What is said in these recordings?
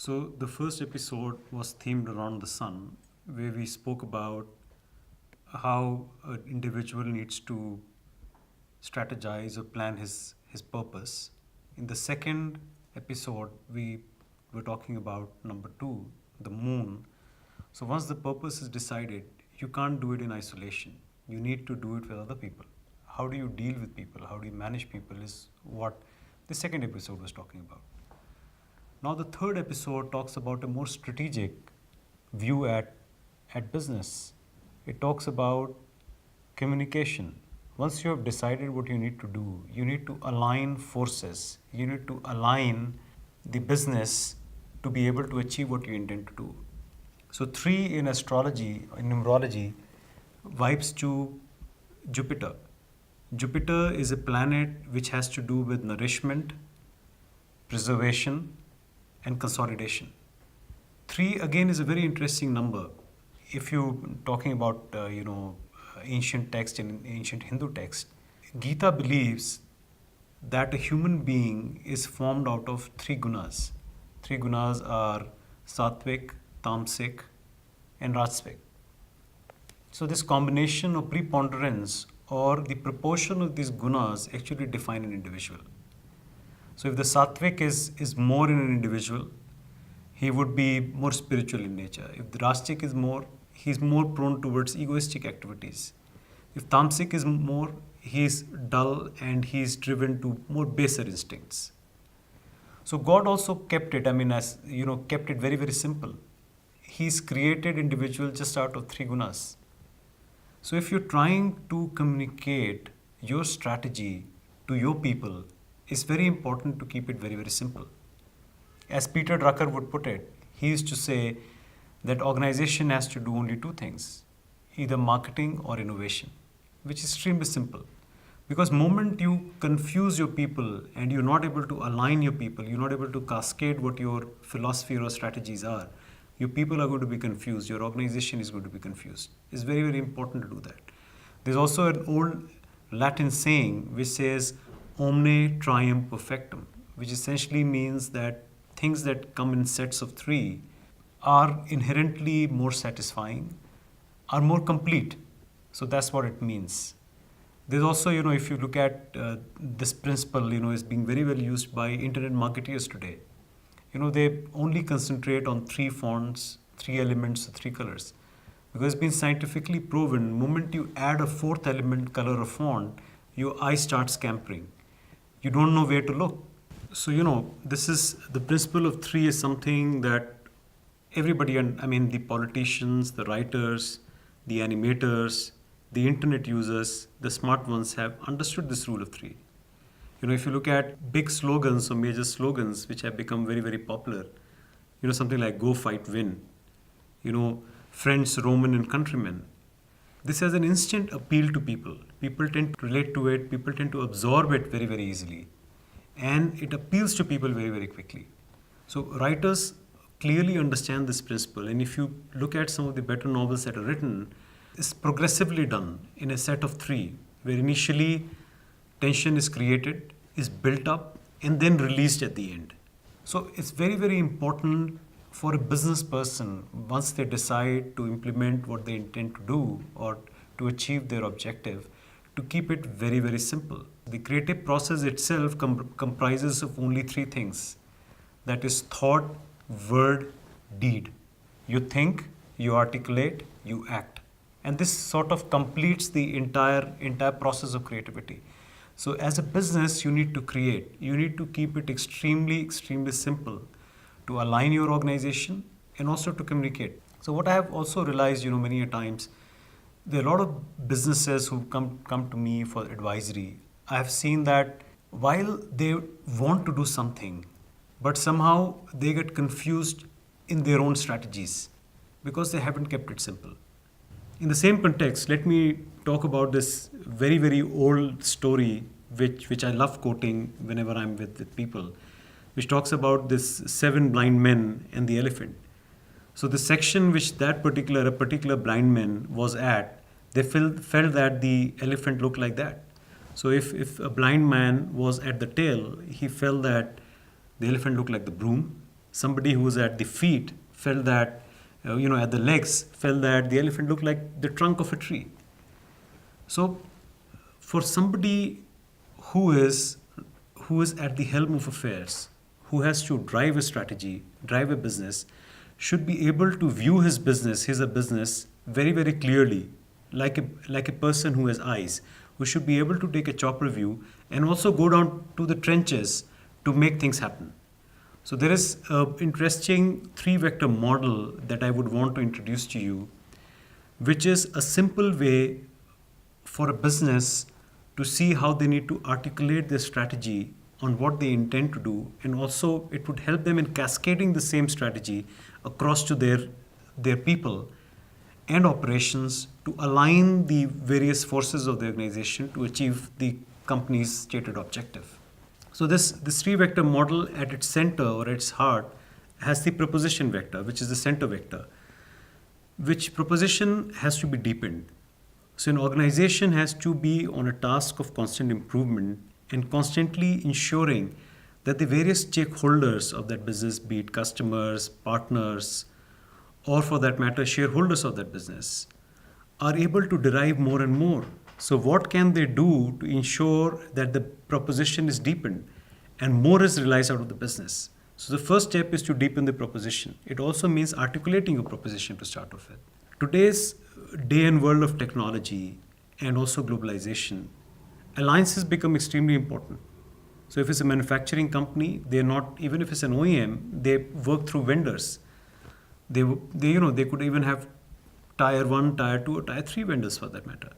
So, the first episode was themed around the sun, where we spoke about how an individual needs to strategize or plan his purpose. In the second episode, we were talking about number two, the moon. So, once the purpose is decided, you can't do it in isolation. You need to do it with other people. How do you deal with people? How do you manage people? Is what the second episode was talking about. Now, the third episode talks about a more strategic view at business. It talks about communication. Once you have decided what you need to do, you need to align forces. You need to align the business to be able to achieve what you intend to do. So, three in astrology, in numerology, vibes to Jupiter. Jupiter is a planet which has to do with nourishment, preservation, and consolidation. Three again is a very interesting number. If you're talking about ancient text and ancient Hindu text, Gita believes that a human being is formed out of three gunas. Three gunas are sattvic, tamasic, and rajasic. So this combination of preponderance or the proportion of these gunas actually define an individual. So if the sattvic is more in an individual, he would be more spiritual in nature. If the rajasic is more, he's more prone towards egoistic activities. If tamasic is more, he's dull and he's driven to more baser instincts. So God also kept it, kept it very, very simple. He's created individual just out of three gunas. So if you're trying to communicate your strategy to your people, it's very important to keep it very, very simple. As Peter Drucker would put it, he used to say that organization has to do only two things, either marketing or innovation, which is extremely simple. Because moment you confuse your people and you're not able to align your people, you're not able to cascade what your philosophy or strategies are, your people are going to be confused, your organization is going to be confused. It's very, very important to do that. There's also an old Latin saying which says, omne trium perfectum, which essentially means that things that come in sets of three are inherently more satisfying, are more complete. So that's what it means. There's also, if you look at this principle, is being very well used by internet marketeers today. They only concentrate on three fonts, three elements, three colors. Because it's been scientifically proven, the moment you add a fourth element, color or font, your eye starts scampering. You don't know where to look. So, this is the principle of three is something that everybody, the politicians, the writers, the animators, the internet users, the smart ones have understood this rule of three. If you look at big slogans or major slogans which have become very, very popular, something like go, fight, win, friends, Roman and countrymen. This has an instant appeal to people. People tend to relate to it, people tend to absorb it very, very easily. And it appeals to people very, very quickly. So writers clearly understand this principle. And if you look at some of the better novels that are written, it's progressively done in a set of three, where initially tension is created, is built up, and then released at the end. So it's very, very important for a business person, once they decide to implement what they intend to do or to achieve their objective, to keep it very, very simple. The creative process itself comprises of only three things. That is thought, word, deed. You think, you articulate, you act. And this sort of completes the entire process of creativity. So as a business, you need to create. You need to keep it extremely, extremely simple to align your organization and also to communicate. So what I have also realized, many a times, there are a lot of businesses who come to me for advisory. I have seen that while they want to do something, but somehow they get confused in their own strategies because they haven't kept it simple. In the same context, let me talk about this very, very old story which I love quoting whenever I'm with people, which talks about this 7 blind men and the elephant. So the section which a particular blind man was at, they felt that the elephant looked like that. So if a blind man was at the tail, he felt that the elephant looked like the broom. Somebody who was at the feet felt that, at the legs, felt that the elephant looked like the trunk of a tree. So, for somebody who is at the helm of affairs, who has to drive a strategy, drive a business, should be able to view his business, his a business, very, very clearly, like a person who has eyes, who should be able to take a chopper view and also go down to the trenches to make things happen. So there is an interesting three-vector model that I would want to introduce to you, which is a simple way for a business to see how they need to articulate their strategy on what they intend to do, and also it would help them in cascading the same strategy across to their people and operations to align the various forces of the organization to achieve the company's stated objective. So this three-vector model at its center or its heart has the proposition vector, which is the center vector, which proposition has to be deepened. So an organization has to be on a task of constant improvement and constantly ensuring that the various stakeholders of that business, be it customers, partners, or for that matter, shareholders of that business, are able to derive more and more. So what can they do to ensure that the proposition is deepened and more is realized out of the business? So the first step is to deepen the proposition. It also means articulating a proposition to start off with. Today's day and world of technology and also globalization, alliances become extremely important. So if it's a manufacturing company, they're not, even if it's an OEM, they work through vendors. They could even have tier 1, tier 2, or tier 3 vendors for that matter.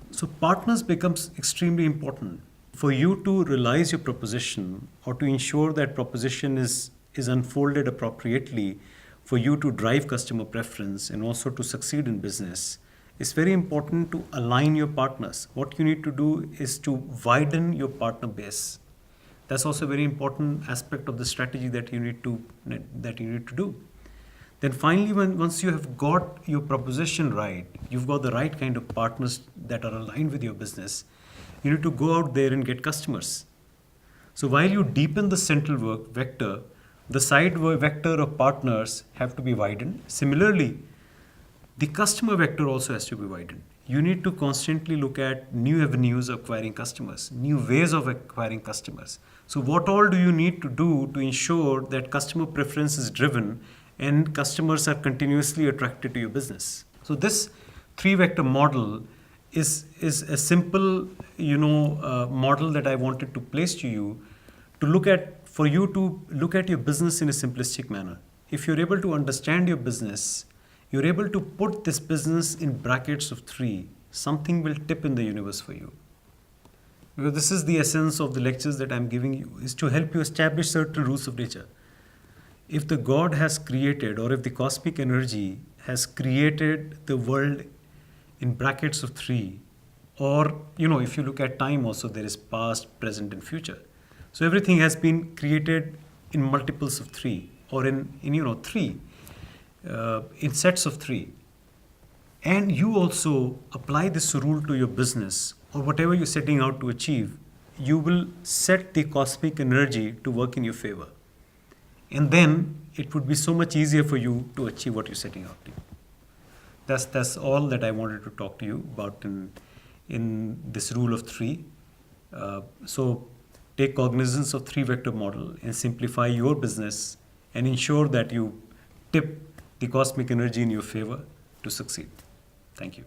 So partners becomes extremely important. For you to realize your proposition or to ensure that proposition is unfolded appropriately, for you to drive customer preference and also to succeed in business, it's very important to align your partners. What you need to do is to widen your partner base. That's also a very important aspect of the strategy that you need to do. Then finally, once you have got your proposition right, you've got the right kind of partners that are aligned with your business, you need to go out there and get customers. So while you deepen the central vector, the side vector of partners have to be widened. Similarly, the customer vector also has to be widened. You need to constantly look at new avenues of acquiring customers, new ways of acquiring customers. So what all do you need to do to ensure that customer preference is driven and customers are continuously attracted to your business? So this three-vector model is a simple, model that I wanted to place to you for you to look at your business in a simplistic manner. If you're able to understand your business, you're able to put this business in brackets of 3, something will tip in the universe for you. Because this is the essence of the lectures that I'm giving you, is to help you establish certain rules of nature. If the God has created, or if the cosmic energy has created the world in brackets of 3, or, if you look at time also, there is past, present, and future. So everything has been created in multiples of 3, or in 3, in sets of 3. And you also apply this rule to your business or whatever you're setting out to achieve, you will set the cosmic energy to work in your favor. And then it would be so much easier for you to achieve what you're setting out to. That's all that I wanted to talk to you about in this rule of 3. So take cognizance of three-vector model and simplify your business and ensure that you tip the cosmic energy in your favor to succeed. Thank you.